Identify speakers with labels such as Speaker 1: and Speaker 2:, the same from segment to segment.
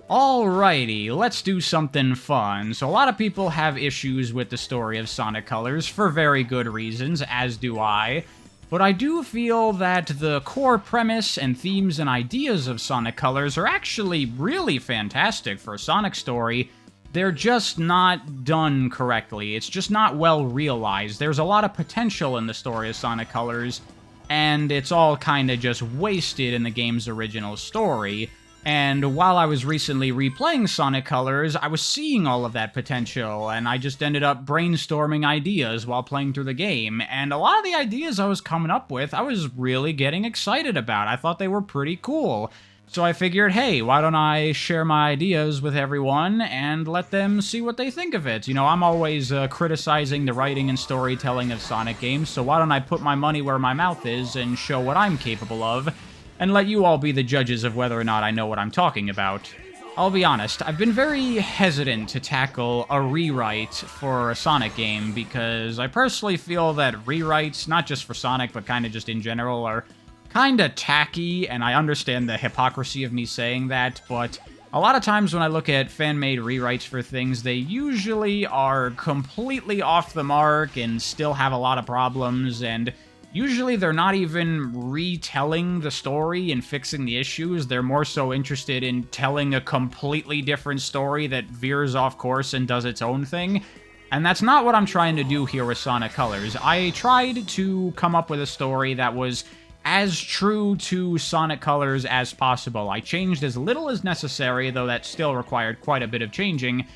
Speaker 1: Alrighty, let's do something fun. So a lot of people have issues with the story of Sonic Colors for very good reasons, as do I. But I do feel that the core premise and themes and ideas of Sonic Colors are actually really fantastic for a Sonic story. They're just not done correctly. It's just not well realized. There's a lot of potential in the story of Sonic Colors, and it's all kind of just wasted in the game's original story. And while I was recently replaying Sonic Colors, I was seeing all of that potential, and I just ended up brainstorming ideas while playing through the game, and a lot of the ideas I was coming up with, I was really getting excited about. I thought they were pretty cool. So I figured, hey, why don't I share my ideas with everyone and let them see what they think of it? You know, I'm always criticizing the writing and storytelling of Sonic games, so why don't I put my money where my mouth is and show what I'm capable of, and let you all be the judges of whether or not I know what I'm talking about. I'll be honest, I've been very hesitant to tackle a rewrite for a Sonic game, because I personally feel that rewrites, not just for Sonic, but kind of just in general, are kinda tacky, and I understand the hypocrisy of me saying that, but a lot of times when I look at fan-made rewrites for things, they usually are completely off the mark and still have a lot of problems, and usually they're not even retelling the story and fixing the issues. They're more so interested in telling a completely different story that veers off course and does its own thing. And that's not what I'm trying to do here with Sonic Colors. I tried to come up with a story that was as true to Sonic Colors as possible. I changed as little as necessary, though that still required quite a bit of changing.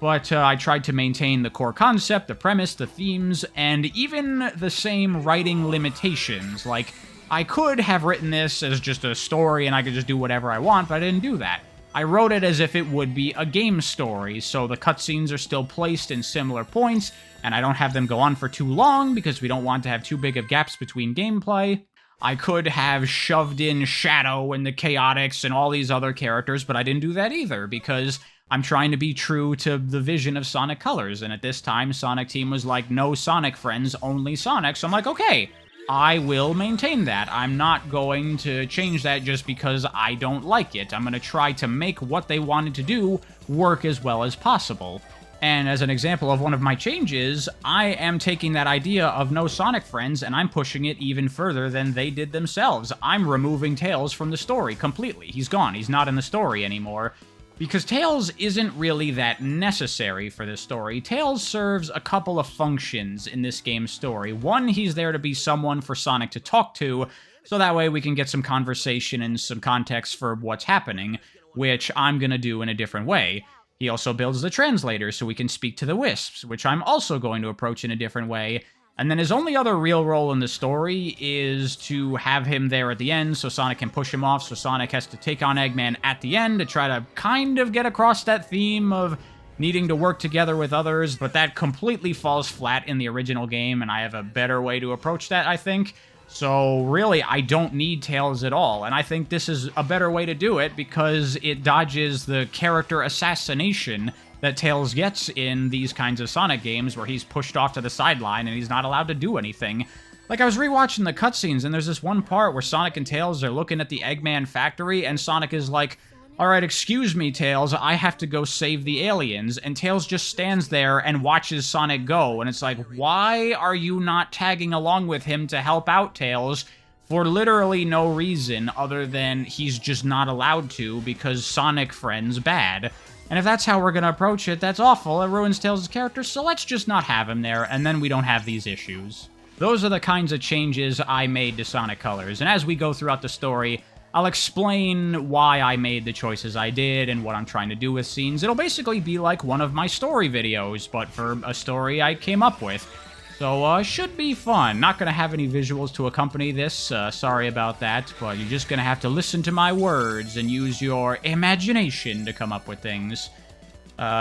Speaker 1: But I tried to maintain the core concept, the premise, the themes, and even the same writing limitations. Like, I could have written this as just a story and I could just do whatever I want, but I didn't do that. I wrote it as if it would be a game story, so the cutscenes are still placed in similar points, and I don't have them go on for too long because we don't want to have too big of gaps between gameplay. I could have shoved in Shadow and the Chaotix and all these other characters, but I didn't do that either, because I'm trying to be true to the vision of Sonic Colors, and at this time, Sonic Team was like, no Sonic friends, only Sonic, so I'm like, okay, I will maintain that. I'm not going to change that just because I don't like it. I'm going to try to make what they wanted to do work as well as possible. And as an example of one of my changes, I am taking that idea of no Sonic friends and I'm pushing it even further than they did themselves. I'm removing Tails from the story completely. He's gone. He's not in the story anymore. Because Tails isn't really that necessary for this story. Tails serves a couple of functions in this game's story. One, he's there to be someone for Sonic to talk to, so that way we can get some conversation and some context for what's happening, which I'm gonna do in a different way. He also builds the translator so we can speak to the Wisps, which I'm also going to approach in a different way. And then his only other real role in the story is to have him there at the end so Sonic can push him off, so Sonic has to take on Eggman at the end to try to kind of get across that theme of needing to work together with others, but that completely falls flat in the original game, and I have a better way to approach that, I think. So really, I don't need Tails at all, and I think this is a better way to do it because it dodges the character assassination that Tails gets in these kinds of Sonic games where he's pushed off to the sideline and he's not allowed to do anything. Like, I was rewatching the cutscenes, and there's this one part where Sonic and Tails are looking at the Eggman factory, and Sonic is like, alright, excuse me, Tails, I have to go save the aliens, and Tails just stands there and watches Sonic go, and it's like, why are you not tagging along with him to help out, Tails? For literally no reason other than he's just not allowed to because Sonic friends bad. And if that's how we're gonna approach it, that's awful. It ruins Tails' character, so let's just not have him there, and then we don't have these issues. Those are the kinds of changes I made to Sonic Colors, and as we go throughout the story, I'll explain why I made the choices I did and what I'm trying to do with scenes. It'll basically be like one of my story videos, but for a story I came up with. So, should be fun. Not gonna have any visuals to accompany this, sorry about that, but you're just gonna have to listen to my words and use your imagination to come up with things.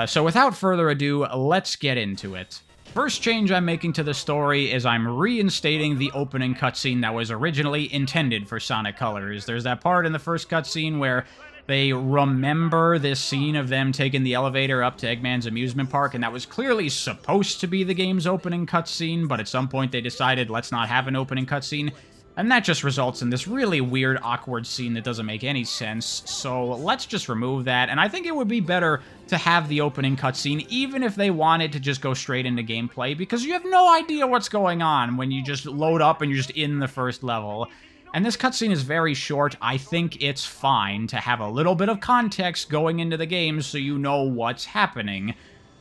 Speaker 1: So without further ado, let's get into it. First change I'm making to the story is I'm reinstating the opening cutscene that was originally intended for Sonic Colors. There's that part in the first cutscene where they remember this scene of them taking the elevator up to Eggman's amusement park, and that was clearly supposed to be the game's opening cutscene, but at some point they decided, let's not have an opening cutscene. And that just results in this really weird, awkward scene that doesn't make any sense, so let's just remove that, and I think it would be better to have the opening cutscene, even if they wanted to just go straight into gameplay, because you have no idea what's going on when you just load up and you're just in the first level. And this cutscene is very short. I think it's fine to have a little bit of context going into the game so you know what's happening.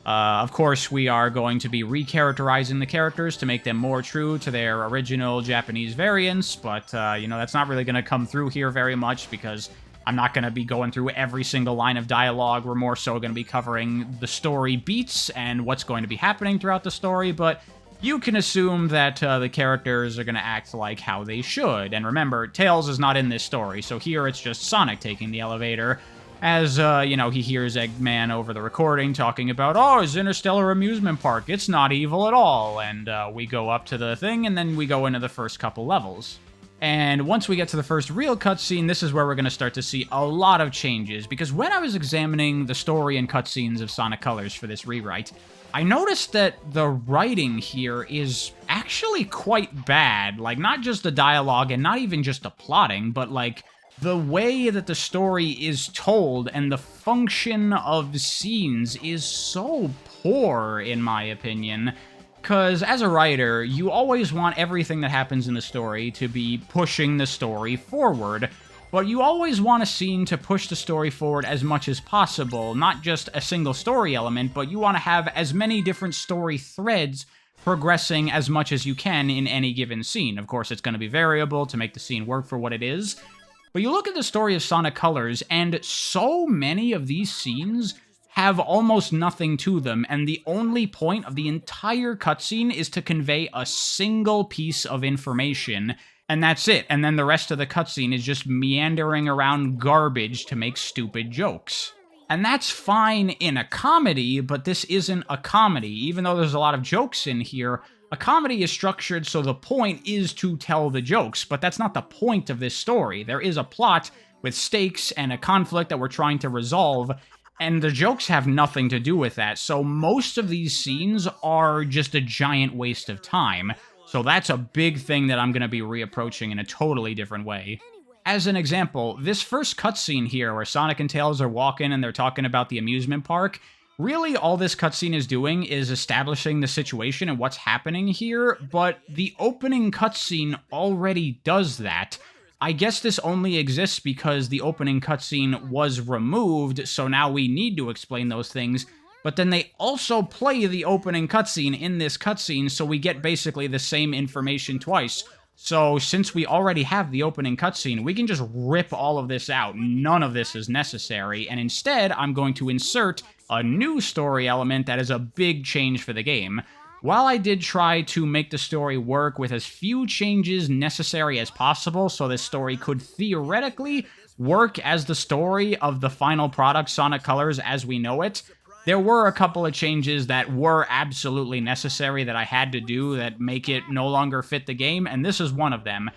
Speaker 1: Of course, we are going to be recharacterizing the characters to make them more true to their original Japanese variants, but, you know, that's not really going to come through here very much because I'm not going to be going through every single line of dialogue. We're more so going to be covering the story beats and what's going to be happening throughout the story, but you can assume that the characters are going to act like how they should. And remember, Tails is not in this story, so here it's just Sonic taking the elevator. As, you know, he hears Eggman over the recording talking about, oh, his interstellar amusement park, it's not evil at all, and we go up to the thing, and then we go into the first couple levels. And once we get to the first real cutscene, this is where we're going to start to see a lot of changes, because when I was examining the story and cutscenes of Sonic Colors for this rewrite, I noticed that the writing here is actually quite bad. Like, not just the dialogue, and not even just the plotting, but, like, the way that the story is told and the function of scenes is so poor, in my opinion. Because as a writer, you always want everything that happens in the story to be pushing the story forward, but you always want a scene to push the story forward as much as possible, not just a single story element, but you want to have as many different story threads progressing as much as you can in any given scene. Of course, it's going to be variable to make the scene work for what it is. But you look at the story of Sonic Colors, and so many of these scenes have almost nothing to them, and the only point of the entire cutscene is to convey a single piece of information, and that's it. And then the rest of the cutscene is just meandering around garbage to make stupid jokes. And that's fine in a comedy, but this isn't a comedy. Even though there's a lot of jokes in here, a comedy is structured so the point is to tell the jokes, but that's not the point of this story. There is a plot with stakes and a conflict that we're trying to resolve, and the jokes have nothing to do with that, so most of these scenes are just a giant waste of time. So that's a big thing that I'm going to be reapproaching in a totally different way. As an example, this first cutscene here where Sonic and Tails are walking and they're talking about the amusement park, really, all this cutscene is doing is establishing the situation and what's happening here, but the opening cutscene already does that. I guess this only exists because the opening cutscene was removed, so now we need to explain those things, but then they also play the opening cutscene in this cutscene, so we get basically the same information twice. So, since we already have the opening cutscene, we can just rip all of this out. None of this is necessary, and instead, I'm going to insert a new story element that is a big change for the game. While I did try to make the story work with as few changes necessary as possible, so this story could theoretically work as the story of the final product, Sonic Colors, as we know it, there were a couple of changes that were absolutely necessary that I had to do that make it no longer fit the game, and this is one of them.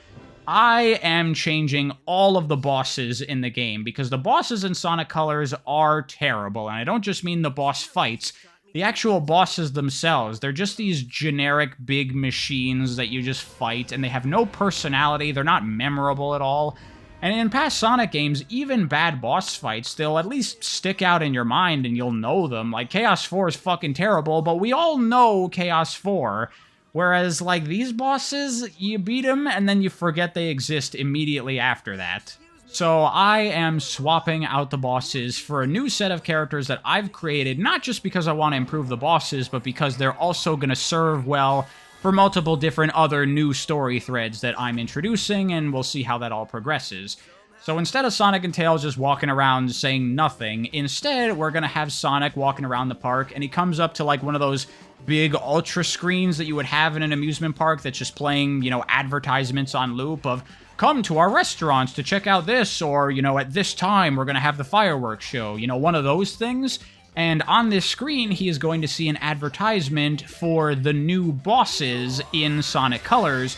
Speaker 1: I am changing all of the bosses in the game, because the bosses in Sonic Colors are terrible, and I don't just mean the boss fights. The actual bosses themselves, they're just these generic big machines that you just fight, and they have no personality, they're not memorable at all. And in past Sonic games, even bad boss fights, they'll at least stick out in your mind and you'll know them. Like, Chaos 4 is fucking terrible, but we all know Chaos 4. Whereas, like, these bosses, you beat them and then you forget they exist immediately after that. So I am swapping out the bosses for a new set of characters that I've created, not just because I want to improve the bosses, but because they're also going to serve well for multiple different other new story threads that I'm introducing, and we'll see how that all progresses. So instead of Sonic and Tails just walking around saying nothing, instead we're going to have Sonic walking around the park, and he comes up to like one of those big ultra screens that you would have in an amusement park that's just playing, you know, advertisements on loop of, come to our restaurants to check out this, or, you know, at this time we're going to have the fireworks show, you know, one of those things. And on this screen, he is going to see an advertisement for the new bosses in Sonic Colors.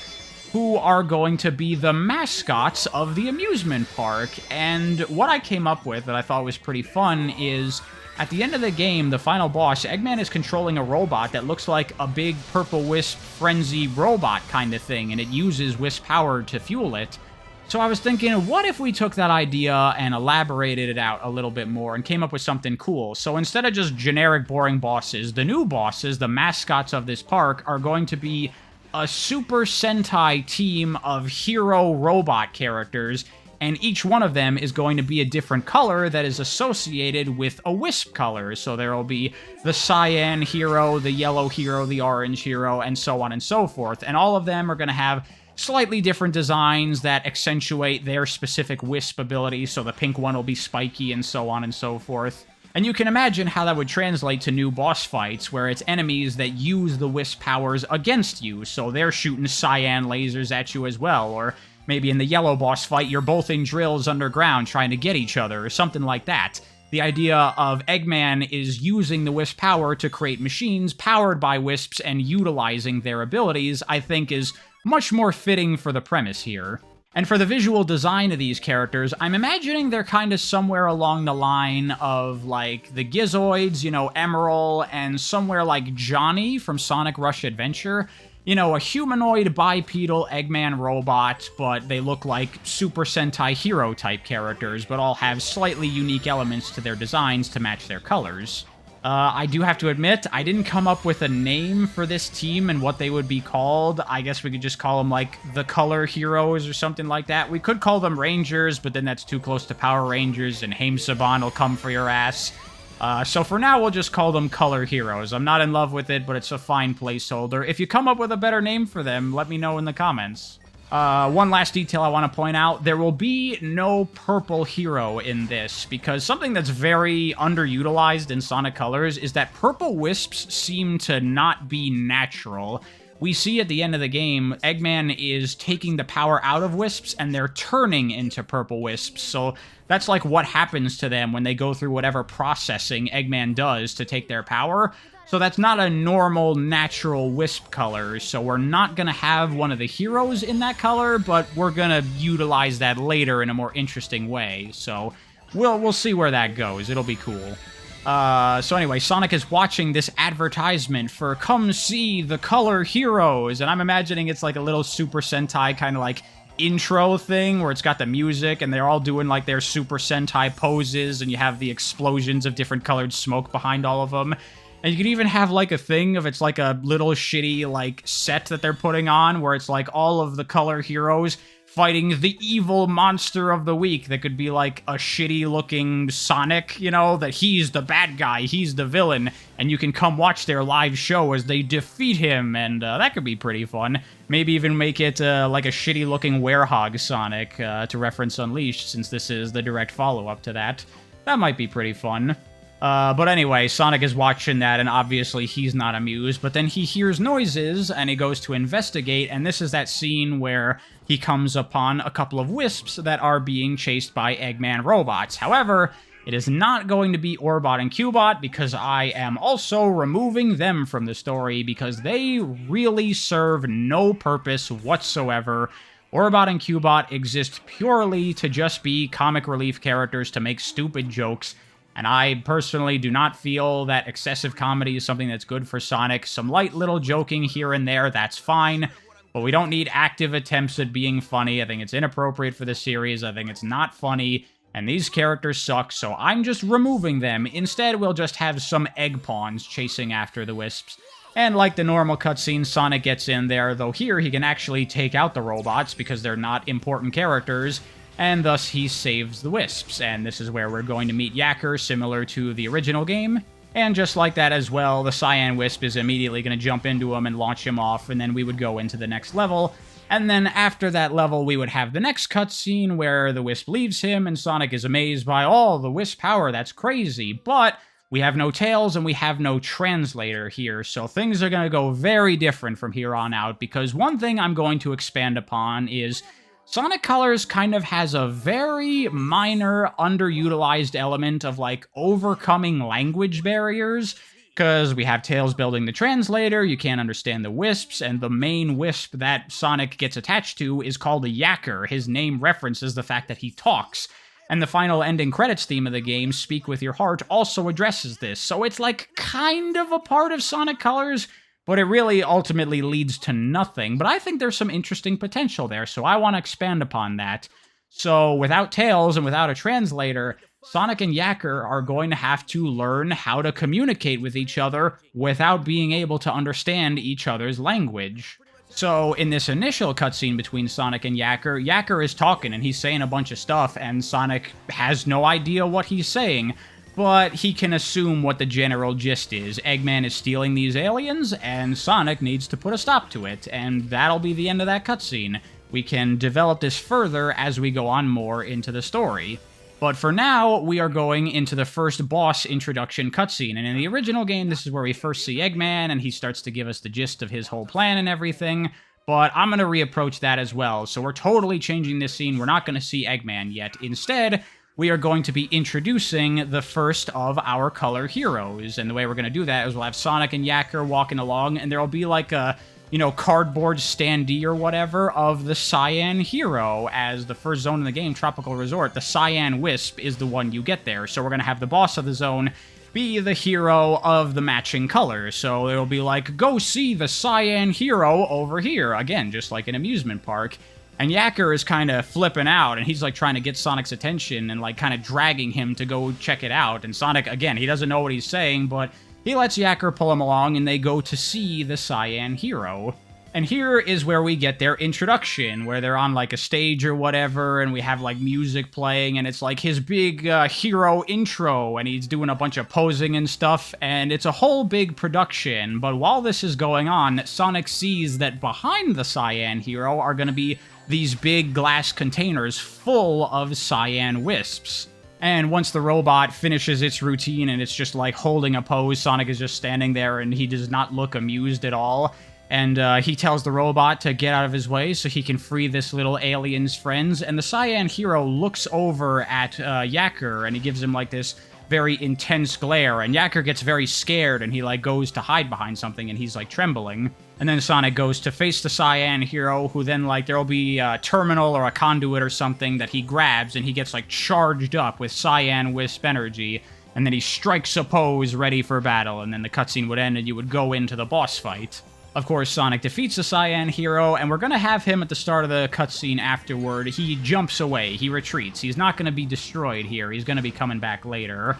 Speaker 1: who are going to be the mascots of the amusement park. And what I came up with that I thought was pretty fun is, at the end of the game, the final boss, Eggman is controlling a robot that looks like a big purple Wisp frenzy robot kind of thing, and it uses Wisp power to fuel it. So I was thinking, what if we took that idea and elaborated it out a little bit more and came up with something cool? So instead of just generic boring bosses, the new bosses, the mascots of this park, are going to be a Super Sentai team of hero robot characters, and each one of them is going to be a different color that is associated with a Wisp color. So there will be the cyan hero, the yellow hero, the orange hero, and so on and so forth. And all of them are going to have slightly different designs that accentuate their specific Wisp ability. So the pink one will be spiky and so on and so forth. And you can imagine how that would translate to new boss fights, where it's enemies that use the Wisp powers against you, so they're shooting cyan lasers at you as well, or maybe in the yellow boss fight, you're both in drills underground trying to get each other, or something like that. The idea of Eggman is using the Wisp power to create machines powered by Wisps and utilizing their abilities, I think is much more fitting for the premise here. And for the visual design of these characters, I'm imagining they're kind of somewhere along the line of, like, the Gizoids, you know, Emerald, and somewhere like Johnny from Sonic Rush Adventure. You know, a humanoid bipedal Eggman robot, but they look like Super Sentai hero-type characters, but all have slightly unique elements to their designs to match their colors. I do have to admit, I didn't come up with a name for this team and what they would be called. I guess we could just call them, like, the Color Heroes or something like that. We could call them Rangers, but then that's too close to Power Rangers, and Haim Saban will come for your ass. So for now, we'll just call them Color Heroes. I'm not in love with it, but it's a fine placeholder. If you come up with a better name for them, let me know in the comments. One last detail I want to point out, there will be no purple hero in this, because something that's very underutilized in Sonic Colors is that purple Wisps seem to not be natural. We see at the end of the game, Eggman is taking the power out of Wisps, and they're turning into purple Wisps, so that's like what happens to them when they go through whatever processing Eggman does to take their power. So that's not a normal, natural Wisp color, so we're not going to have one of the heroes in that color, but we're going to utilize that later in a more interesting way, so we'll see where that goes. It'll be cool. So anyway, Sonic is watching this advertisement for come see the Color Heroes, and I'm imagining it's like a little Super Sentai kind of like intro thing where it's got the music and they're all doing like their Super Sentai poses, and you have the explosions of different colored smoke behind all of them. And you could even have, like, a thing of it's like a little shitty, like, set that they're putting on where it's, like, all of the Color Heroes fighting the evil monster of the week that could be, like, a shitty-looking Sonic, you know, that he's the bad guy, he's the villain, and you can come watch their live show as they defeat him, and that could be pretty fun. Maybe even make it, like, a shitty-looking werehog Sonic, to reference Unleashed, since this is the direct follow-up to that. That might be pretty fun. But anyway, Sonic is watching that, and obviously he's not amused, but then he hears noises, and he goes to investigate, and this is that scene where he comes upon a couple of Wisps that are being chased by Eggman robots. However, it is not going to be Orbot and Cubot, because I am also removing them from the story, because they really serve no purpose whatsoever. Orbot and Cubot exist purely to just be comic relief characters to make stupid jokes, and I personally do not feel that excessive comedy is something that's good for Sonic. Some light little joking here and there, that's fine, but we don't need active attempts at being funny. I think it's inappropriate for the series. I think it's not funny, and these characters suck, so I'm just removing them. Instead, we'll just have some egg pawns chasing after the Wisps. And like the normal cutscene, Sonic gets in there, though here he can actually take out the robots because they're not important characters, and thus he saves the Wisps. And this is where we're going to meet Yacker, similar to the original game. And just like that as well, the Cyan Wisp is immediately going to jump into him and launch him off, and then we would go into the next level. And then after that level, we would have the next cutscene where the Wisp leaves him, and Sonic is amazed by, oh, the Wisp power, that's crazy. But we have no Tails, and we have no translator here, so things are going to go very different from here on out, because one thing I'm going to expand upon is Sonic Colors kind of has a very minor, underutilized element of, like, overcoming language barriers. because we have Tails building the translator, you can't understand the Wisps, and the main Wisp that Sonic gets attached to is called a Yacker. His name references the fact that he talks. And the final ending credits theme of the game, Speak With Your Heart, also addresses this. So it's like kind of a part of Sonic Colors, but it really ultimately leads to nothing. But I think there's some interesting potential there, so I want to expand upon that. So without Tails and without a translator, Sonic and Yacker are going to have to learn how to communicate with each other without being able to understand each other's language. So in this initial cutscene between Sonic and Yacker, Yacker is talking and he's saying a bunch of stuff, and Sonic has no idea what he's saying, but he can assume what the general gist is. Eggman is stealing these aliens, and Sonic needs to put a stop to it, and that'll be the end of that cutscene. We can develop this further as we go on more into the story. But for now, we are going into the first boss introduction cutscene, and in the original game, this is where we first see Eggman, and he starts to give us the gist of his whole plan and everything, but I'm going to reapproach that as well, so we're totally changing this scene. We're not going to see Eggman yet. Instead, we are going to be introducing the first of our color heroes, and the way we're going to do that is we'll have Sonic and Yacker walking along, and there'll be like a cardboard standee or whatever of the Cyan Hero. As the first zone in the game, Tropical Resort, the Cyan Wisp is the one you get there. So we're going to have the boss of the zone be the hero of the matching colors. So it'll be like, go see the Cyan Hero over here. Again, just like an amusement park. And Yacker is kind of flipping out, and he's like trying to get Sonic's attention and like kind of dragging him to go check it out. And Sonic, again, he doesn't know what he's saying, but he lets Yacker pull him along, and they go to see the Cyan Hero. And here is where we get their introduction, where they're on like a stage or whatever, and we have like music playing, and it's like his big hero intro, and he's doing a bunch of posing and stuff, and it's a whole big production. But while this is going on, Sonic sees that behind the Cyan Hero are going to be these big glass containers full of Cyan Wisps. And once the robot finishes its routine and it's just like holding a pose, Sonic is just standing there and he does not look amused at all. And he tells the robot to get out of his way so he can free this little alien's friends. And the Cyan Hero looks over at Yacker and he gives him like this very intense glare. And Yacker gets very scared and he like goes to hide behind something and he's like trembling. And then Sonic goes to face the Cyan Hero, who then, like, there'll be a terminal or a conduit or something that he grabs, and he gets, like, charged up with Cyan Wisp energy, and then he strikes a pose ready for battle, and then the cutscene would end and you would go into the boss fight. Of course, Sonic defeats the Cyan Hero, and we're gonna have him at the start of the cutscene afterward. He jumps away, he retreats. He's not gonna be destroyed here, he's gonna be coming back later.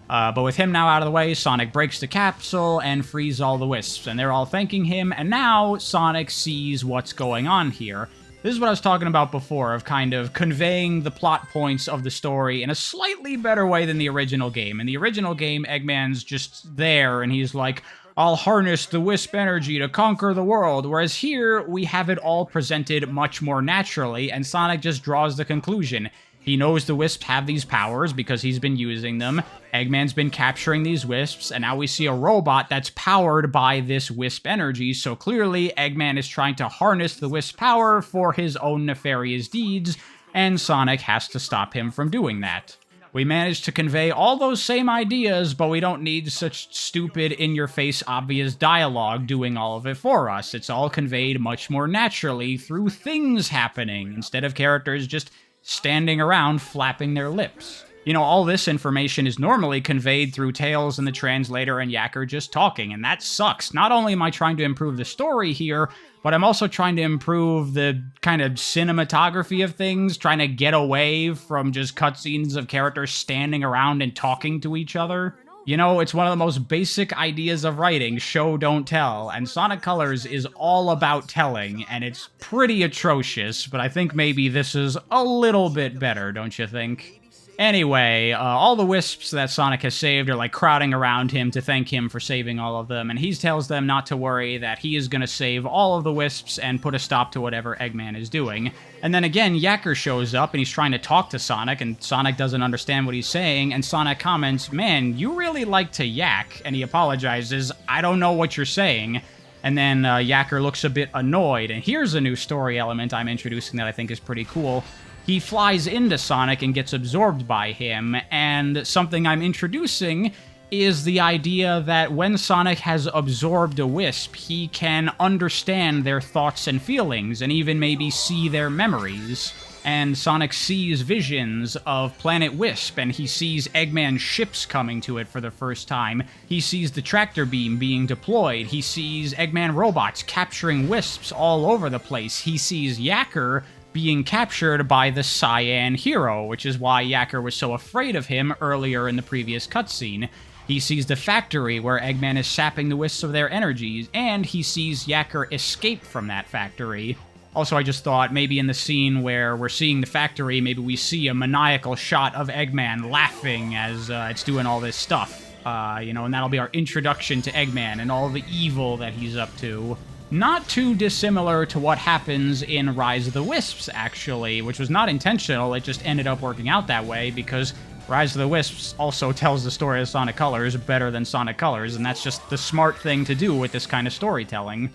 Speaker 1: But with him now out of the way, Sonic breaks the capsule and frees all the Wisps, and they're all thanking him, and now Sonic sees what's going on here. This is what I was talking about before, of kind of conveying the plot points of the story in a slightly better way than the original game. In the original game, Eggman's just there, and he's like, I'll harness the Wisp energy to conquer the world, whereas here, we have it all presented much more naturally, and Sonic just draws the conclusion. He knows the Wisps have these powers because he's been using them. Eggman's been capturing these Wisps, and now we see a robot that's powered by this Wisp energy, so clearly Eggman is trying to harness the Wisp power for his own nefarious deeds, and Sonic has to stop him from doing that. We managed to convey all those same ideas, but we don't need such stupid, in-your-face, obvious dialogue doing all of it for us. It's all conveyed much more naturally through things happening, instead of characters just standing around flapping their lips. You know, all this information is normally conveyed through Tails and the translator and Yacker just talking, and that sucks. Not only am I trying to improve the story here, but I'm also trying to improve the kind of cinematography of things, trying to get away from just cutscenes of characters standing around and talking to each other. You know, it's one of the most basic ideas of writing, show, don't tell, and Sonic Colors is all about telling, and it's pretty atrocious, but I think maybe this is a little bit better, don't you think? Anyway, all the Wisps that Sonic has saved are like crowding around him to thank him for saving all of them, and he tells them not to worry, that he is going to save all of the Wisps and put a stop to whatever Eggman is doing. And then again, Yacker shows up and he's trying to talk to Sonic, and Sonic doesn't understand what he's saying, and Sonic comments, "Man, you really like to yak," and he apologizes, "I don't know what you're saying." And then Yacker looks a bit annoyed, and here's a new story element I'm introducing that I think is pretty cool. He flies into Sonic and gets absorbed by him, and something I'm introducing is the idea that when Sonic has absorbed a Wisp, he can understand their thoughts and feelings, and even maybe see their memories. And Sonic sees visions of Planet Wisp, and he sees Eggman's ships coming to it for the first time. He sees the tractor beam being deployed. He sees Eggman robots capturing Wisps all over the place. He sees Yacker being captured by the Cyan Hero, which is why Yacker was so afraid of him earlier in the previous cutscene. He sees the factory where Eggman is sapping the Wisps of their energies, and he sees Yacker escape from that factory. Also, I just thought maybe in the scene where we're seeing the factory, maybe we see a maniacal shot of Eggman laughing as it's doing all this stuff. And that'll be our introduction to Eggman and all the evil that he's up to. Not too dissimilar to what happens in Rise of the Wisps, actually, which was not intentional, it just ended up working out that way, because Rise of the Wisps also tells the story of Sonic Colors better than Sonic Colors, and that's just the smart thing to do with this kind of storytelling.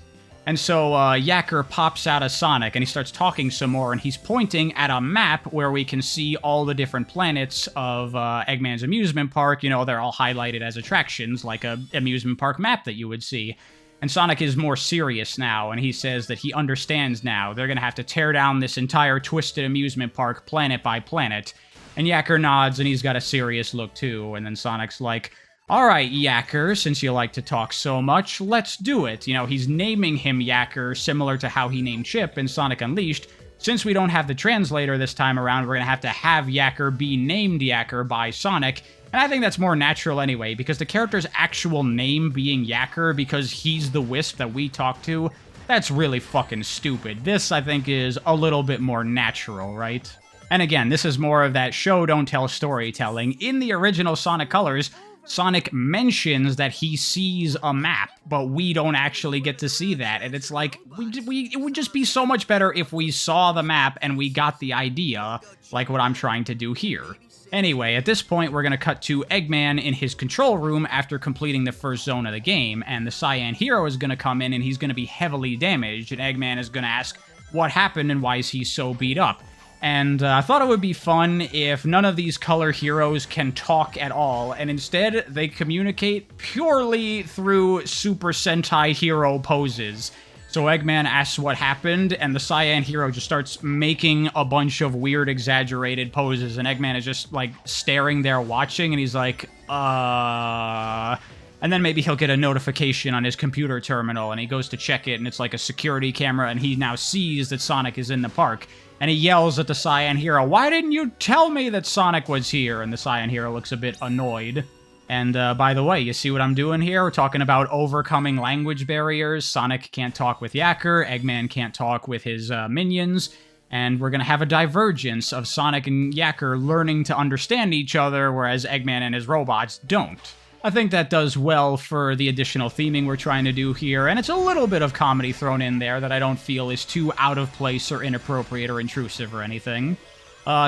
Speaker 1: And so Yacker pops out of Sonic, and he starts talking some more, and he's pointing at a map where we can see all the different planets of Eggman's amusement park. You know, they're all highlighted as attractions, like a amusement park map that you would see. And Sonic is more serious now, and he says that he understands now. They're going to have to tear down this entire twisted amusement park planet by planet. And Yacker nods, and he's got a serious look too. And then Sonic's like, "Alright, Yacker, since you like to talk so much, let's do it." You know, he's naming him Yacker, similar to how he named Chip in Sonic Unleashed. Since we don't have the translator this time around, we're going to have Yacker be named Yacker by Sonic. And I think that's more natural anyway, because the character's actual name being Yacker because he's the Wisp that we talk to, that's really fucking stupid. This, I think, is a little bit more natural, right? And again, this is more of that show-don't-tell storytelling. In the original Sonic Colors, Sonic mentions that he sees a map, but we don't actually get to see that. And it's like, it would just be so much better if we saw the map and we got the idea, like what I'm trying to do here. Anyway, at this point, we're going to cut to Eggman in his control room after completing the first zone of the game, and the Cyan Hero is going to come in and he's going to be heavily damaged, and Eggman is going to ask what happened and why is he so beat up. And I thought it would be fun if none of these color heroes can talk at all, and instead they communicate purely through Super Sentai hero poses. So Eggman asks what happened, and the Cyan Hero just starts making a bunch of weird, exaggerated poses, and Eggman is just, like, staring there watching, and he's like, And then maybe he'll get a notification on his computer terminal, and he goes to check it, and it's like a security camera, and he now sees that Sonic is in the park. And he yells at the Cyan Hero, "Why didn't you tell me that Sonic was here?" And the Cyan Hero looks a bit annoyed. And by the way, you see what I'm doing here? We're talking about overcoming language barriers. Sonic can't talk with Yacker, Eggman can't talk with his minions, and we're going to have a divergence of Sonic and Yacker learning to understand each other, whereas Eggman and his robots don't. I think that does well for the additional theming we're trying to do here, and it's a little bit of comedy thrown in there that I don't feel is too out of place or inappropriate or intrusive or anything.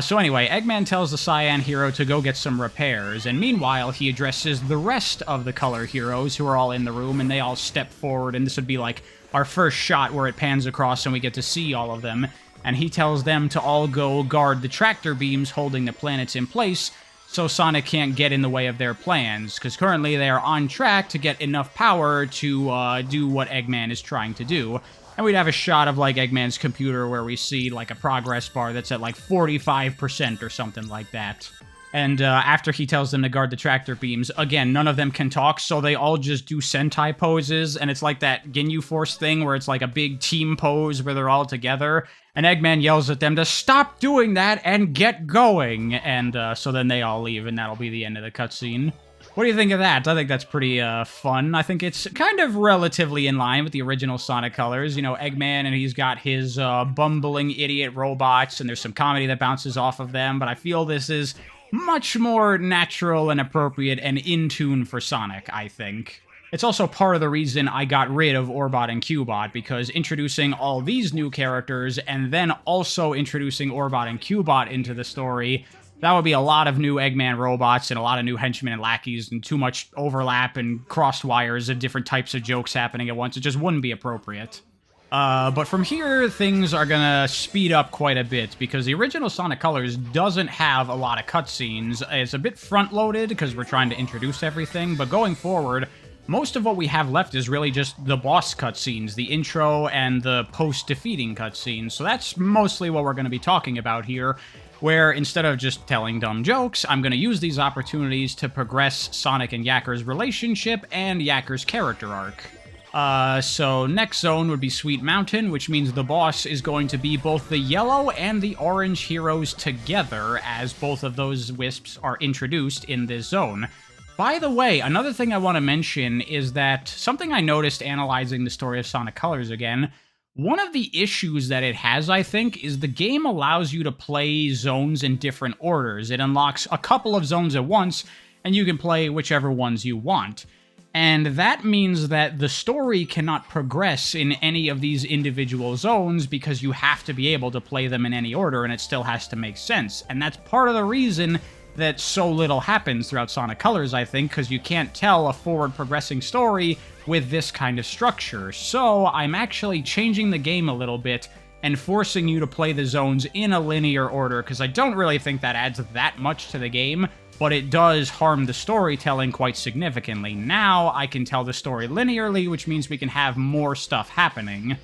Speaker 1: So anyway, Eggman tells the Cyan Hero to go get some repairs, and meanwhile he addresses the rest of the color heroes who are all in the room, and they all step forward, and this would be like our first shot where it pans across and we get to see all of them, and he tells them to all go guard the tractor beams holding the planets in place, so Sonic can't get in the way of their plans, because currently they are on track to get enough power to do what Eggman is trying to do. And we'd have a shot of, like, Eggman's computer where we see, like, a progress bar that's at, like, 45% or something like that. And after he tells them to guard the tractor beams, again, none of them can talk, so they all just do Sentai poses, and it's like that Ginyu Force thing where it's like a big team pose where they're all together, and Eggman yells at them to stop doing that and get going, and so then they all leave, and that'll be the end of the cutscene. What do you think of that? I think that's pretty fun. I think it's kind of relatively in line with the original Sonic Colors. You know, Eggman, and he's got his bumbling idiot robots, and there's some comedy that bounces off of them, but I feel this is much more natural and appropriate and in tune for Sonic, I think. It's also part of the reason I got rid of Orbot and Cubot, because introducing all these new characters and then also introducing Orbot and Cubot into the story, that would be a lot of new Eggman robots and a lot of new henchmen and lackeys and too much overlap and crossed wires and different types of jokes happening at once. It just wouldn't be appropriate. But from here, things are gonna speed up quite a bit, because the original Sonic Colors doesn't have a lot of cutscenes. It's a bit front-loaded, because we're trying to introduce everything, but going forward, most of what we have left is really just the boss cutscenes, the intro and the post-defeating cutscenes, so that's mostly what we're gonna be talking about here, where instead of just telling dumb jokes, I'm gonna use these opportunities to progress Sonic and Yacker's relationship and Yacker's character arc. So next zone would be Sweet Mountain, which means the boss is going to be both the yellow and the orange heroes together, as both of those wisps are introduced in this zone. By the way, another thing I want to mention is that something I noticed analyzing the story of Sonic Colors again, one of the issues that it has, I think, is the game allows you to play zones in different orders. It unlocks a couple of zones at once, and you can play whichever ones you want. And that means that the story cannot progress in any of these individual zones because you have to be able to play them in any order, and it still has to make sense. And that's part of the reason that so little happens throughout Sonic Colors, I think, because you can't tell a forward-progressing story with this kind of structure. So I'm actually changing the game a little bit and forcing you to play the zones in a linear order, because I don't really think that adds that much to the game, but it does harm the storytelling quite significantly. Now I can tell the story linearly, which means we can have more stuff happening.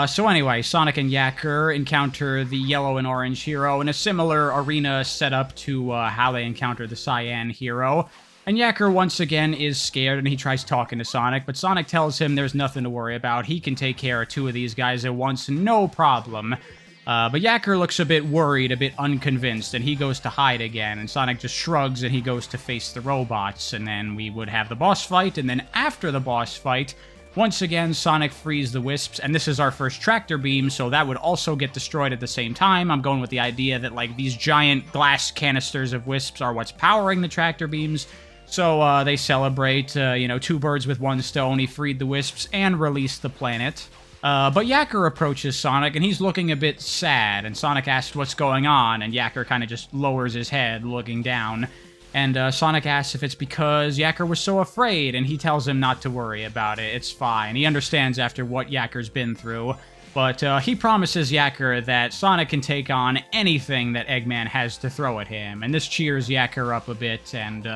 Speaker 1: So anyway, Sonic and Yacker encounter the yellow and orange hero in a similar arena setup to how they encounter the cyan hero. And Yacker once again is scared and he tries talking to Sonic, but Sonic tells him there's nothing to worry about. He can take care of two of these guys at once, no problem. But Yacker looks a bit worried, a bit unconvinced, and he goes to hide again, and Sonic just shrugs and he goes to face the robots, and then we would have the boss fight, and then after the boss fight, once again, Sonic frees the Wisps, and this is our first tractor beam, so that would also get destroyed at the same time. I'm going with the idea that, like, these giant glass canisters of Wisps are what's powering the tractor beams, so they celebrate, you know, two birds with one stone. He freed the Wisps and released the planet. But Yacker approaches Sonic, and he's looking a bit sad, and Sonic asks what's going on, and Yacker kind of just lowers his head, looking down. And Sonic asks if it's because Yacker was so afraid, and he tells him not to worry about it. It's fine. He understands after what Yacker's been through. But he promises Yacker that Sonic can take on anything that Eggman has to throw at him. And this cheers Yacker up a bit, and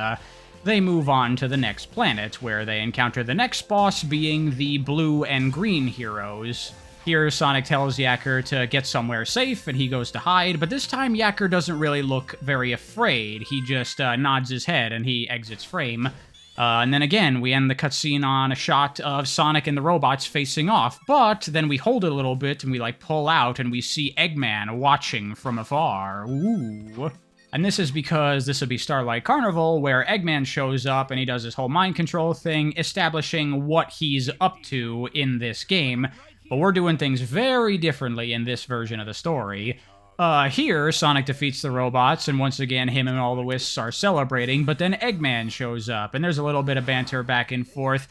Speaker 1: they move on to the next planet, where they encounter the next boss being the blue and green heroes. Here, Sonic tells Yacker to get somewhere safe, and he goes to hide, but this time Yacker doesn't really look very afraid. He just nods his head, and he exits frame. And then again, we end the cutscene on a shot of Sonic and the robots facing off, but then we hold it a little bit, and we, like, pull out, and we see Eggman watching from afar. Ooh. And this is because this would be Starlight Carnival, where Eggman shows up and he does his whole mind control thing, establishing what he's up to in this game. But we're doing things very differently in this version of the story. Here, Sonic defeats the robots, and once again, him and all the Wisps are celebrating, but then Eggman shows up, and there's a little bit of banter back and forth.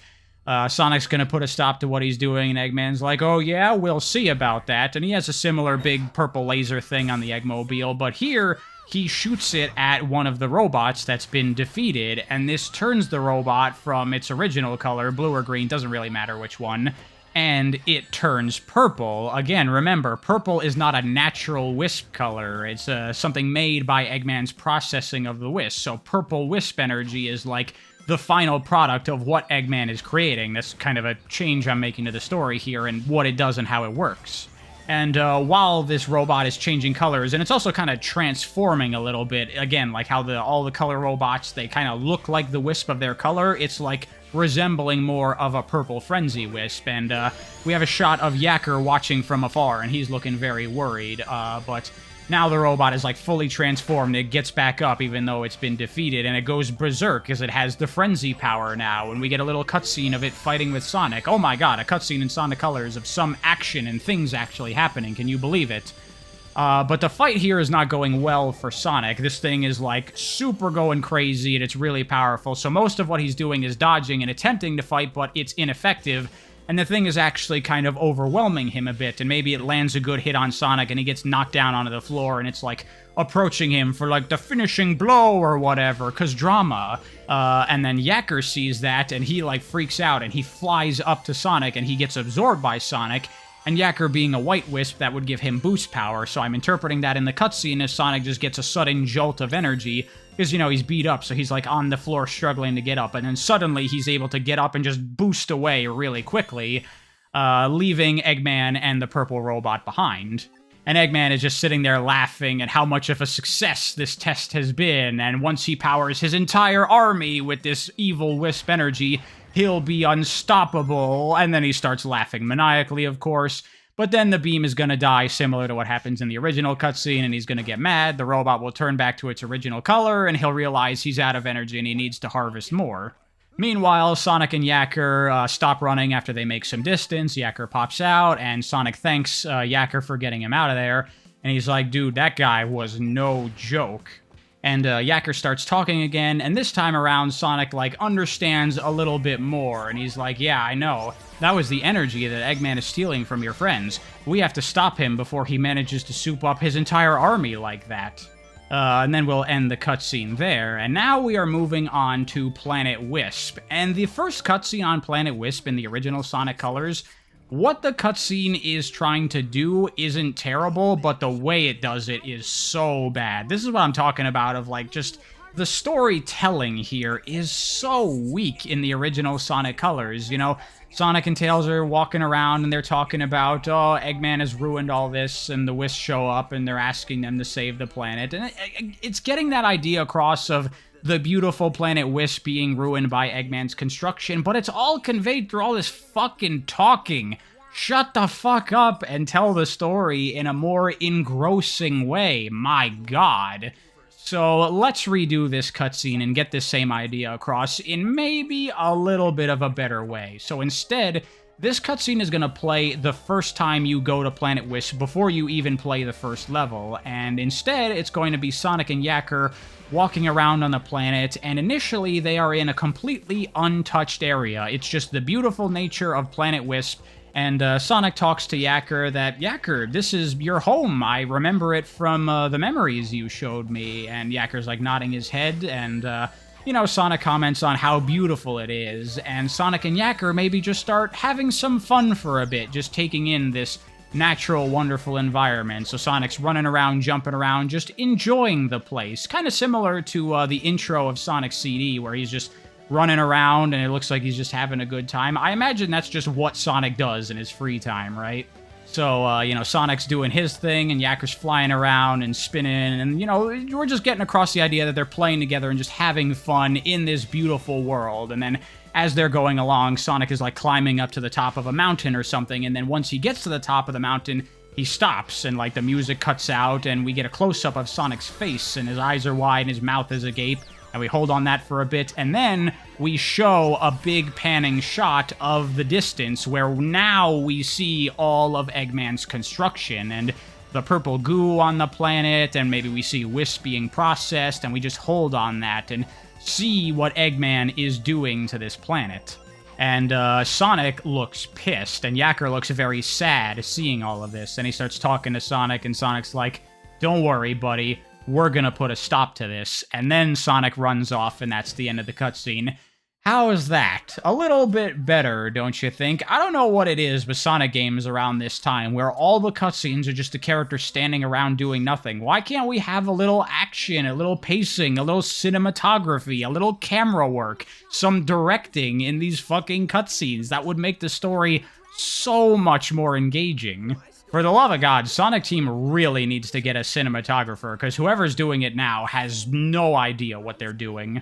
Speaker 1: Sonic's gonna put a stop to what he's doing, and Eggman's like, oh yeah, we'll see about that, and he has a similar big purple laser thing on the Eggmobile, but here, he shoots it at one of the robots that's been defeated, and this turns the robot from its original color, blue or green, doesn't really matter which one, and it turns purple. Again, remember, purple is not a natural Wisp color. It's something made by Eggman's processing of the Wisp. So purple Wisp energy is like the final product of what Eggman is creating. That's kind of a change I'm making to the story here and what it does and how it works. And while this robot is changing colors, and it's also kind of transforming a little bit, again, like how all the color robots, they kind of look like the Wisp of their color, it's like resembling more of a purple Frenzy Wisp, and we have a shot of Yacker watching from afar, and he's looking very worried, but now the robot is like fully transformed. It gets back up even though it's been defeated, and it goes berserk because it has the frenzy power now, and we get a little cutscene of it fighting with Sonic. Oh my god, a cutscene in Sonic Colors of some action and things actually happening. Can you believe it? But the fight here is not going well for Sonic. This thing is like super going crazy, and it's really powerful, so most of what he's doing is dodging and attempting to fight, but it's ineffective. And the thing is actually kind of overwhelming him a bit, and maybe it lands a good hit on Sonic and he gets knocked down onto the floor, and it's like approaching him for like the finishing blow or whatever, cause drama. And then Yacker sees that and he like freaks out and he flies up to Sonic and he gets absorbed by Sonic. and Yacker being a white Wisp, that would give him boost power, so I'm interpreting that in the cutscene as Sonic just gets a sudden jolt of energy, because, you know, he's beat up, so he's, like, on the floor struggling to get up, and then suddenly he's able to get up and just boost away really quickly, leaving Eggman and the purple robot behind. And Eggman is just sitting there laughing at how much of a success this test has been, and once he powers his entire army with this evil Wisp energy, he'll be unstoppable, and then he starts laughing maniacally, of course. But then the beam is going to die, similar to what happens in the original cutscene, and he's going to get mad. The robot will turn back to its original color, and he'll realize he's out of energy and he needs to harvest more. Meanwhile, Sonic and Yacker stop running after they make some distance. Yacker pops out, and Sonic thanks Yacker for getting him out of there. And he's like, dude, that guy was no joke. And Yacker starts talking again, and this time around, Sonic, like, understands a little bit more, and he's like, yeah, I know. That was the energy that Eggman is stealing from your friends. We have to stop him before he manages to soup up his entire army like that. And then we'll end the cutscene there, and now we are moving on to Planet Wisp. And the first cutscene on Planet Wisp in the original Sonic Colors, what the cutscene is trying to do isn't terrible, but the way it does it is so bad. This is what I'm talking about, of, like, just the storytelling here is so weak in the original Sonic Colors. You know, Sonic and Tails are walking around and they're talking about, oh, Eggman has ruined all this, and the Wisps show up and they're asking them to save the planet. And it's getting that idea across of the beautiful planet Wisp being ruined by Eggman's construction, but it's all conveyed through all this fucking talking. Shut the fuck up and tell the story in a more engrossing way, my god. So let's redo this cutscene and get this same idea across in maybe a little bit of a better way. So instead, this cutscene is going to play the first time you go to Planet Wisp before you even play the first level, and instead it's going to be Sonic and Yacker walking around on the planet, and initially they are in a completely untouched area. It's just the beautiful nature of Planet Wisp, and Sonic talks to Yacker that, Yacker, this is your home. I remember it from the memories you showed me. And Yacker's like nodding his head, and you know, Sonic comments on how beautiful it is, and Sonic and Yacker maybe just start having some fun for a bit, just taking in this natural, wonderful environment. So Sonic's running around, jumping around, just enjoying the place. Kind of similar to the intro of Sonic CD, where he's just running around and it looks like he's just having a good time. I imagine that's just what Sonic does in his free time, right? So, you know, Sonic's doing his thing, and Yacker's flying around and spinning, and, you know, we're just getting across the idea that they're playing together and just having fun in this beautiful world. And then, as they're going along, Sonic is, like, climbing up to the top of a mountain or something, and then once he gets to the top of the mountain, he stops, and, like, the music cuts out, and we get a close-up of Sonic's face, and his eyes are wide, and his mouth is agape, and we hold on that for a bit, and then we show a big panning shot of the distance, where now we see all of Eggman's construction, and the purple goo on the planet, and maybe we see Wisp being processed, and we just hold on that and see what Eggman is doing to this planet. And Sonic looks pissed, and Yacker looks very sad seeing all of this, and he starts talking to Sonic, and Sonic's like, don't worry, buddy, we're gonna put a stop to this. And then Sonic runs off, and that's the end of the cutscene. How is that? A little bit better, don't you think? I don't know what it is with Sonic games around this time, where all the cutscenes are just a character standing around doing nothing. Why can't we have a little action, a little pacing, a little cinematography, a little camera work, some directing in these fucking cutscenes? That would make the story so much more engaging. For the love of God, Sonic Team really needs to get a cinematographer, because whoever's doing it now has no idea what they're doing.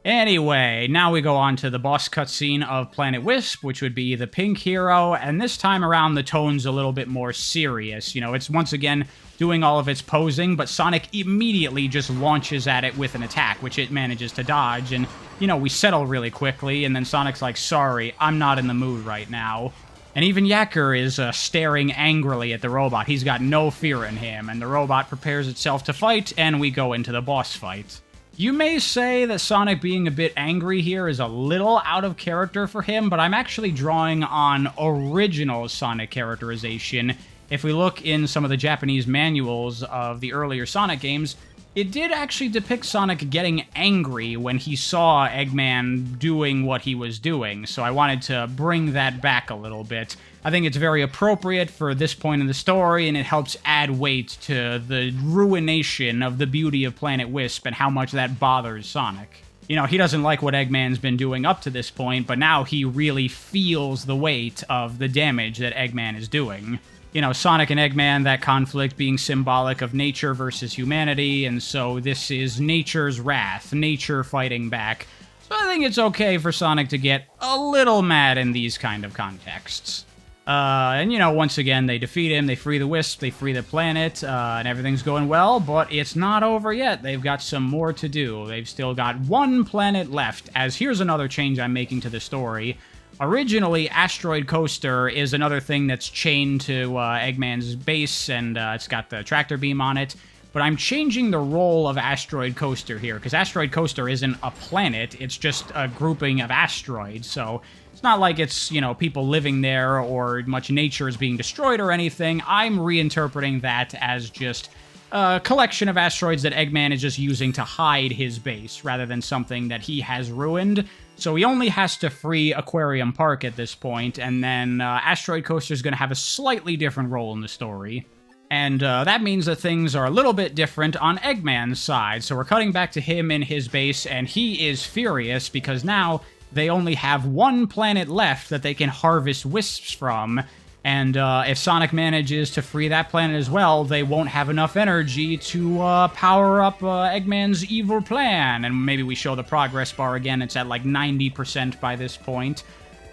Speaker 1: Anyway, now we go on to the boss cutscene of Planet Wisp, which would be the pink hero, and this time around the tone's a little bit more serious. You know, it's once again doing all of its posing, but Sonic immediately just launches at it with an attack, which it manages to dodge, and, you know, we settle really quickly, and then Sonic's like, sorry, I'm not in the mood right now. And even Yacker is staring angrily at the robot. He's got no fear in him, and the robot prepares itself to fight, and we go into the boss fight. You may say that Sonic being a bit angry here is a little out of character for him, but I'm actually drawing on original Sonic characterization. If we look in some of the Japanese manuals of the earlier Sonic games, it did actually depict Sonic getting angry when he saw Eggman doing what he was doing, so I wanted to bring that back a little bit. I think it's very appropriate for this point in the story, and it helps add weight to the ruination of the beauty of Planet Wisp and how much that bothers Sonic. You know, he doesn't like what Eggman's been doing up to this point, but now he really feels the weight of the damage that Eggman is doing. You know, Sonic and Eggman, that conflict being symbolic of nature versus humanity, and so this is nature's wrath, nature fighting back. So I think it's okay for Sonic to get a little mad in these kind of contexts. And, you know, once again, they defeat him, they free the Wisp, they free the planet, and everything's going well, but it's not over yet. They've got some more to do. They've still got one planet left, as here's another change I'm making to the story. Originally, Asteroid Coaster is another thing that's chained to Eggman's base, and it's got the tractor beam on it. But I'm changing the role of Asteroid Coaster here, because Asteroid Coaster isn't a planet, it's just a grouping of asteroids, so it's not like it's, you know, people living there or much nature is being destroyed or anything. I'm reinterpreting that as just a collection of asteroids that Eggman is just using to hide his base, rather than something that he has ruined. So he only has to free Aquarium Park at this point, and then Asteroid Coaster is going to have a slightly different role in the story. And that means that things are a little bit different on Eggman's side. So we're cutting back to him in his base, and he is furious because now they only have one planet left that they can harvest wisps from. And if Sonic manages to free that planet as well, they won't have enough energy to power up Eggman's evil plan. And maybe we show the progress bar again. It's at like 90% by this point.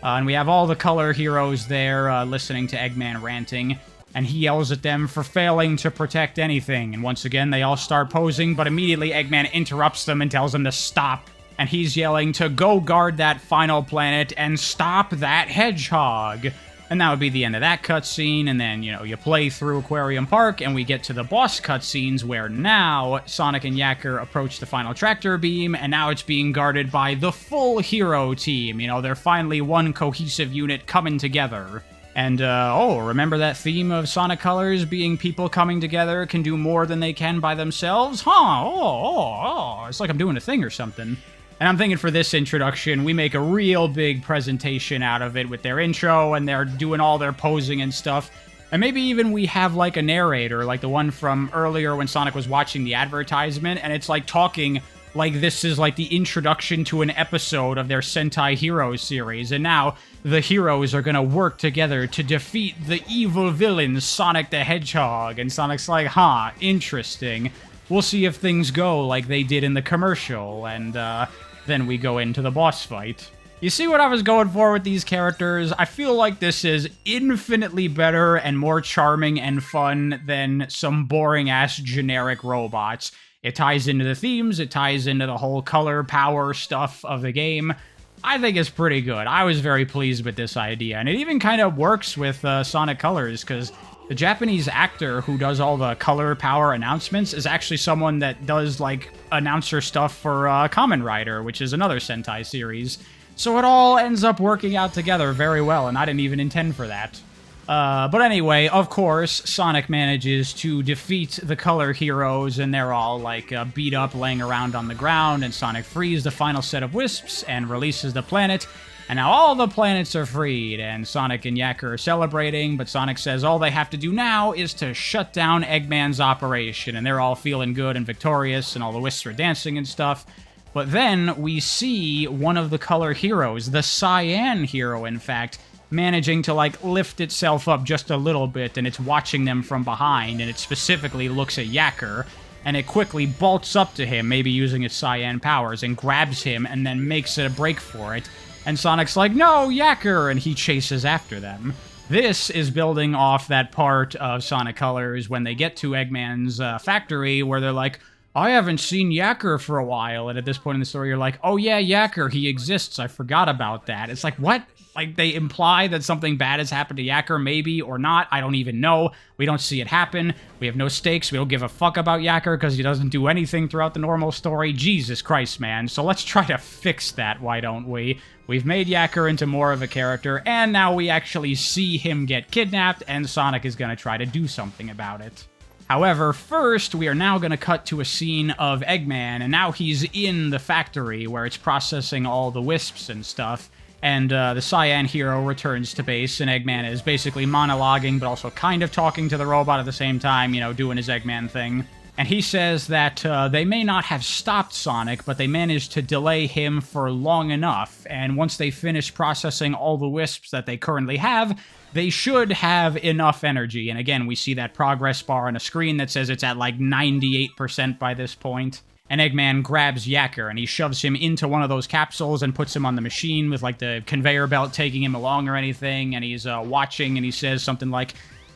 Speaker 1: And we have all the color heroes there listening to Eggman ranting. And he yells at them for failing to protect anything. And once again, they all start posing, but immediately Eggman interrupts them and tells them to stop. And he's yelling to go guard that final planet and stop that hedgehog. And that would be the end of that cutscene, and then, you know, you play through Aquarium Park, and we get to the boss cutscenes, where now Sonic and Yacker approach the final tractor beam, and now it's being guarded by the full hero team. You know, they're finally one cohesive unit coming together. And, remember that theme of Sonic Colors being people coming together can do more than they can by themselves? Huh, it's like I'm doing a thing or something. And I'm thinking for this introduction, we make a real big presentation out of it with their intro, and they're doing all their posing and stuff. And maybe even we have, like, a narrator, like the one from earlier when Sonic was watching the advertisement, and it's, like, talking like this is, like, the introduction to an episode of their Sentai Heroes series. And now the heroes are gonna work together to defeat the evil villain, Sonic the Hedgehog. And Sonic's like, huh, interesting. We'll see if things go like they did in the commercial, and then we go into the boss fight. You see what I was going for with these characters? I feel like this is infinitely better and more charming and fun than some boring-ass generic robots. It ties into the themes, it ties into the whole color power stuff of the game. I think it's pretty good. I was very pleased with this idea, and it even kind of works with Sonic Colors, because the Japanese actor who does all the color power announcements is actually someone that does, like, announcer stuff for Kamen Rider, which is another Sentai series. So it all ends up working out together very well, and I didn't even intend for that. But anyway, of course, Sonic manages to defeat the color heroes, and they're all, like, beat up, laying around on the ground, and Sonic frees the final set of wisps and releases the planet. And now all the planets are freed, and Sonic and Yacker are celebrating, but Sonic says all they have to do now is to shut down Eggman's operation, and they're all feeling good and victorious, and all the wisps are dancing and stuff. But then we see one of the color heroes, the cyan hero, in fact, managing to, like, lift itself up just a little bit, and it's watching them from behind, and it specifically looks at Yacker, and it quickly bolts up to him, maybe using its cyan powers, and grabs him, and then makes a break for it. And Sonic's like, no, Yacker, and he chases after them. This is building off that part of Sonic Colors when they get to Eggman's factory, where they're like, I haven't seen Yacker for a while, and at this point in the story, you're like, oh yeah, Yacker, he exists, I forgot about that. It's like, what? Like, they imply that something bad has happened to Yacker, maybe, or not. I don't even know. We don't see it happen. We have no stakes. We don't give a fuck about Yacker because he doesn't do anything throughout the normal story. Jesus Christ, man. So let's try to fix that, why don't we? We've made Yacker into more of a character, and now we actually see him get kidnapped, and Sonic is going to try to do something about it. However, first, we are now going to cut to a scene of Eggman, and now he's in the factory where it's processing all the wisps and stuff. And the Cyan hero returns to base, and Eggman is basically monologuing, but also kind of talking to the robot at the same time, you know, doing his Eggman thing. And he says that they may not have stopped Sonic, but they managed to delay him for long enough. And once they finish processing all the wisps that they currently have, they should have enough energy. And again, we see that progress bar on a screen that says it's at like 98% by this point. And Eggman grabs Yacker, and he shoves him into one of those capsules and puts him on the machine with, like, the conveyor belt taking him along or anything, and he's watching, and he says something like,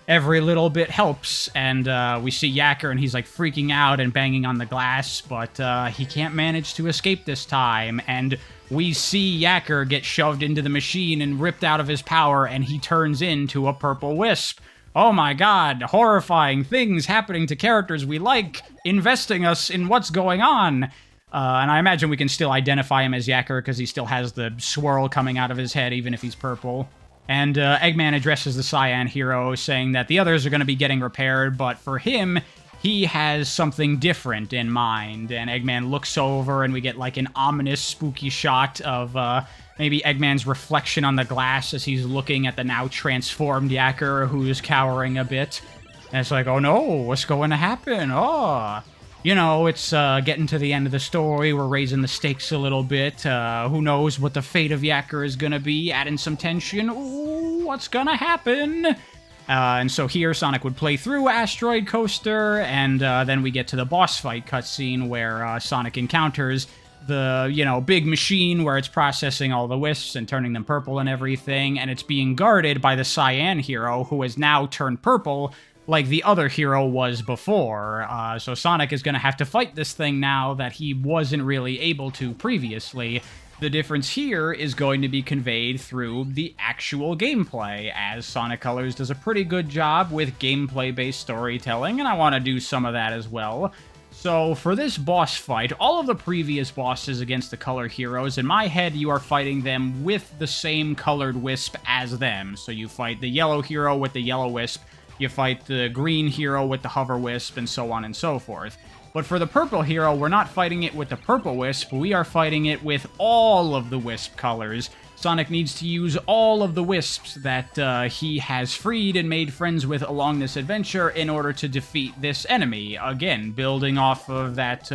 Speaker 1: "Every little bit helps," and we see Yacker, and he's, like, freaking out and banging on the glass, but he can't manage to escape this time, and we see Yacker get shoved into the machine and ripped out of his power, and he turns into a purple wisp. Oh my god, horrifying things happening to characters we like, investing us in what's going on. And I imagine we can still identify him as Yacker because he still has the swirl coming out of his head, even if he's purple. And Eggman addresses the Cyan hero, saying that the others are going to be getting repaired, but for him, he has something different in mind. And Eggman looks over, and we get like an ominous, spooky shot of maybe Eggman's reflection on the glass as he's looking at the now transformed Yacker, who's cowering a bit. And it's like, oh no, what's going to happen? Oh, you know, it's getting to the end of the story. We're raising the stakes a little bit. Who knows what the fate of Yacker is going to be, adding some tension. Ooh, what's going to happen? And so here, Sonic would play through Asteroid Coaster, and then we get to the boss fight cutscene where Sonic encounters the, you know, big machine where it's processing all the wisps and turning them purple and everything, and it's being guarded by the Cyan hero, who has now turned purple like the other hero was before. So Sonic is going to have to fight this thing now that he wasn't really able to previously. The difference here is going to be conveyed through the actual gameplay, as Sonic Colors does a pretty good job with gameplay-based storytelling, and I want to do some of that as well. So, for this boss fight, all of the previous bosses against the color heroes, in my head, you are fighting them with the same colored wisp as them. So you fight the yellow hero with the yellow wisp, you fight the green hero with the hover wisp, and so on and so forth. But for the purple hero, we're not fighting it with the purple wisp, we are fighting it with all of the wisp colors. Sonic needs to use all of the wisps that he has freed and made friends with along this adventure in order to defeat this enemy. Again, building off of that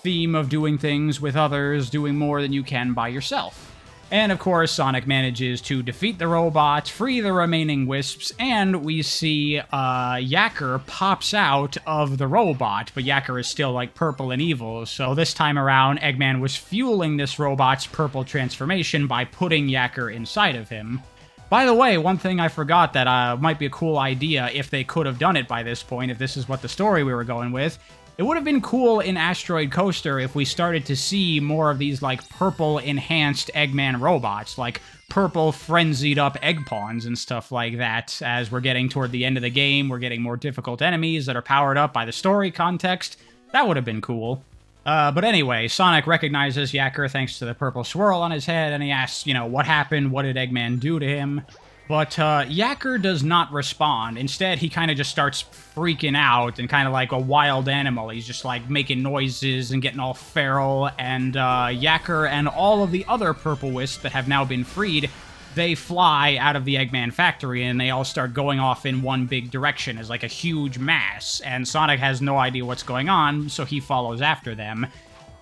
Speaker 1: theme of doing things with others, doing more than you can by yourself. And of course, Sonic manages to defeat the robot, free the remaining wisps, and we see Yacker pops out of the robot, but Yacker is still like purple and evil, so this time around, Eggman was fueling this robot's purple transformation by putting Yacker inside of him. By the way, one thing I forgot that might be a cool idea if they could have done it by this point, if this is what the story we were going with. It would have been cool in Asteroid Coaster if we started to see more of these, like, purple-enhanced Eggman robots, like purple frenzied-up egg pawns and stuff like that. As we're getting toward the end of the game, we're getting more difficult enemies that are powered up by the story context. That would have been cool. But anyway, Sonic recognizes Yacker thanks to the purple swirl on his head, and he asks, you know, what happened? What did Eggman do to him? But Yacker does not respond. Instead, he kind of just starts freaking out and kind of like a wild animal. He's just like making noises and getting all feral. And Yacker and all of the other purple wisps that have now been freed, they fly out of the Eggman factory and they all start going off in one big direction as like a huge mass. And Sonic has no idea what's going on, so he follows after them.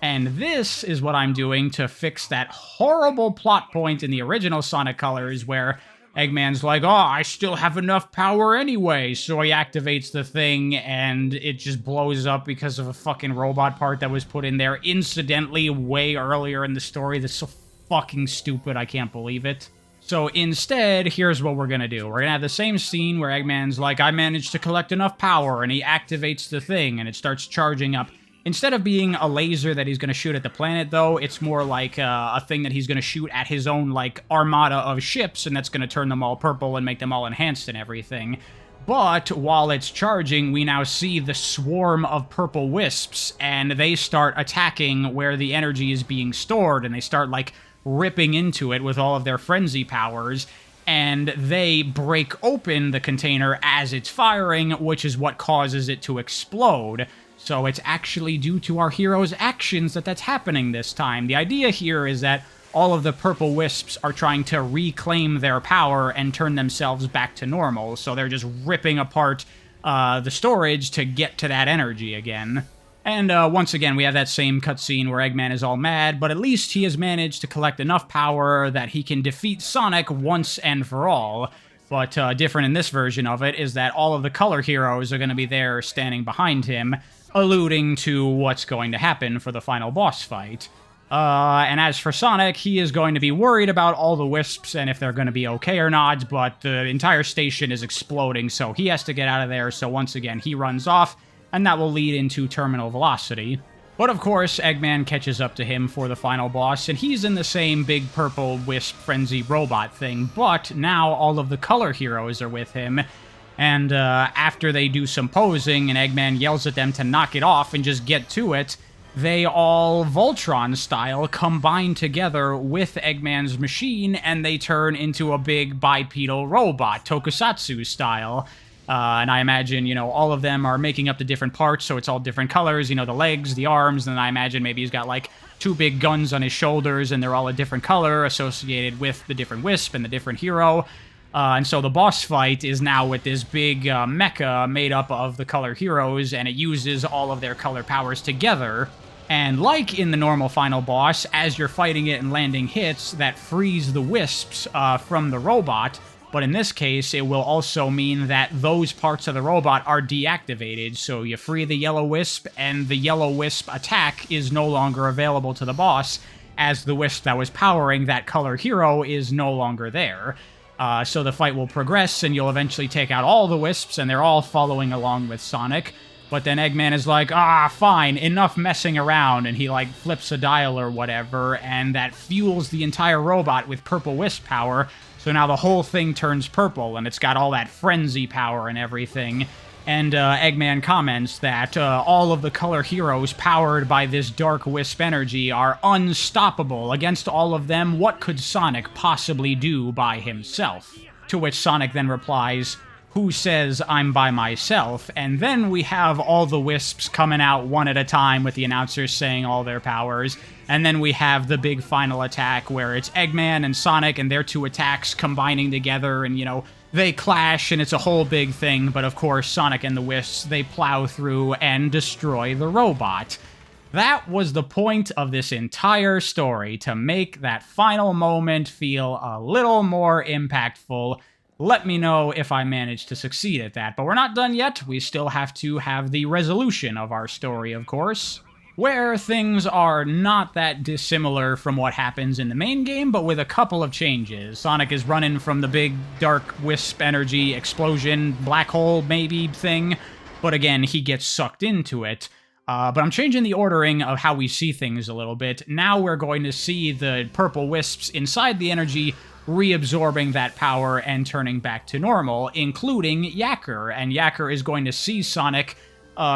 Speaker 1: And this is what I'm doing to fix that horrible plot point in the original Sonic Colors where Eggman's like, oh, I still have enough power anyway, so he activates the thing, and it just blows up because of a fucking robot part that was put in there incidentally way earlier in the story. That's so fucking stupid, I can't believe it. So instead, here's what we're gonna do. We're gonna have the same scene where Eggman's like, I managed to collect enough power, and he activates the thing, and it starts charging up. Instead of being a laser that he's going to shoot at the planet, though, it's more like a thing that he's going to shoot at his own, like, armada of ships, and that's going to turn them all purple and make them all enhanced and everything. But while it's charging, we now see the swarm of purple wisps, and they start attacking where the energy is being stored, and they start, like, ripping into it with all of their frenzy powers. and they break open the container as it's firing, which is what causes it to explode. So it's actually due to our hero's actions that that's happening this time. The idea here is that all of the purple wisps are trying to reclaim their power and turn themselves back to normal, so they're just ripping apart the storage to get to that energy again. And once again, we have that same cutscene where Eggman is all mad, but at least he has managed to collect enough power that he can defeat Sonic once and for all. But different in this version of it is that all of the color heroes are going to be there standing behind him, alluding to what's going to happen for the final boss fight. And as for Sonic, he is going to be worried about all the wisps and if they're going to be okay or not, but the entire station is exploding, so he has to get out of there, so once again, he runs off, and that will lead into terminal velocity. But of course, Eggman catches up to him for the final boss, and he's in the same big purple wisp frenzy robot thing, but now all of the color heroes are with him, and after they do some posing and Eggman yells at them to knock it off and just get to it, they all, Voltron-style, combine together with Eggman's machine, and they turn into a big bipedal robot, Tokusatsu-style. And I imagine, you know, all of them are making up the different parts, so it's all different colors, you know, the legs, the arms, and I imagine maybe he's got, like, 2 big guns on his shoulders, and they're all a different color associated with the different wisp and the different hero. And so the boss fight is now with this big mecha made up of the color heroes, and it uses all of their color powers together. And like in the normal final boss, as you're fighting it and landing hits, that frees the wisps from the robot, but in this case, it will also mean that those parts of the robot are deactivated, so you free the yellow wisp, and the yellow wisp attack is no longer available to the boss, as the wisp that was powering that color hero is no longer there. So the fight will progress, and you'll eventually take out all the wisps, and they're all following along with Sonic. But then Eggman is like, fine, enough messing around, and he, like, flips a dial or whatever, and that fuels the entire robot with purple wisp power, so now the whole thing turns purple, and it's got all that frenzy power and everything. And Eggman comments that all of the color heroes powered by this dark wisp energy are unstoppable. Against all of them, what could Sonic possibly do by himself? To which Sonic then replies, "Who says I'm by myself?" And then we have all the wisps coming out one at a time with the announcers saying all their powers. And then we have the big final attack where it's Eggman and Sonic and their 2 attacks combining together, and, you know, they clash and it's a whole big thing. But of course, Sonic and the Wisps, they plow through and destroy the robot. That was the point of this entire story, to make that final moment feel a little more impactful. Let me know if I managed to succeed at that. But we're not done yet. We still have to have the resolution of our story, of course, where things are not that dissimilar from what happens in the main game, but with a couple of changes. Sonic is running from the big, dark, wisp energy explosion, black hole, maybe, thing, but again, he gets sucked into it. But I'm changing the ordering of how we see things a little bit. Now we're going to see the purple wisps inside the energy reabsorbing that power and turning back to normal, including Yacker. And Yacker is going to see Sonic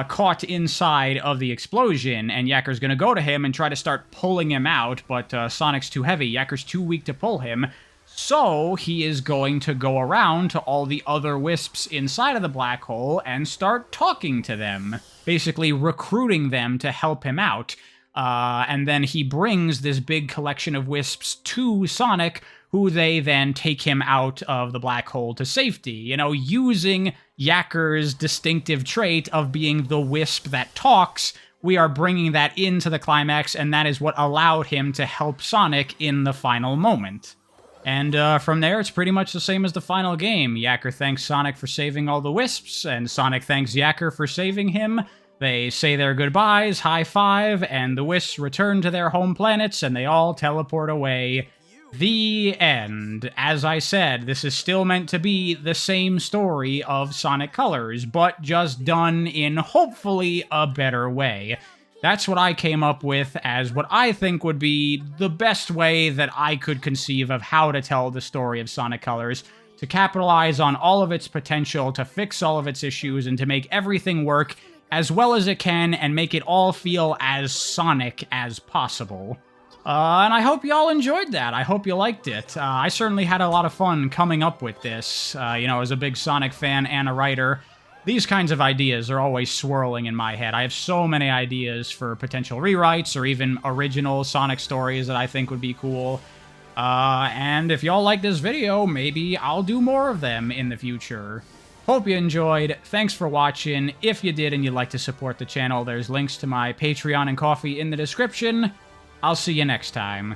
Speaker 1: caught inside of the explosion, and Yacker's going to go to him and try to start pulling him out, but Sonic's too heavy. Yacker's too weak to pull him, so he is going to go around to all the other wisps inside of the black hole and start talking to them, basically recruiting them to help him out. And then he brings this big collection of wisps to Sonic, who they then take him out of the black hole to safety, you know, using Yacker's distinctive trait of being the wisp that talks. We are bringing that into the climax, and that is what allowed him to help Sonic in the final moment. And from there, it's pretty much the same as the final game. Yacker thanks Sonic for saving all the wisps, and Sonic thanks Yacker for saving him. They say their goodbyes, high five, and the wisps return to their home planets, and they all teleport away. The end. As I said, this is still meant to be the same story of Sonic Colors, but just done in hopefully a better way. That's what I came up with as what I think would be the best way that I could conceive of how to tell the story of Sonic Colors, to capitalize on all of its potential, to fix all of its issues, and to make everything work as well as it can and make it all feel as Sonic as possible. And I hope y'all enjoyed that. I hope you liked it. I certainly had a lot of fun coming up with this. As a big Sonic fan and a writer, these kinds of ideas are always swirling in my head. I have so many ideas for potential rewrites or even original Sonic stories that I think would be cool. And if y'all like this video, maybe I'll do more of them in the future. Hope you enjoyed. Thanks for watching. If you did and you'd like to support the channel, there's links to my Patreon and Ko-fi in the description. I'll see you next time.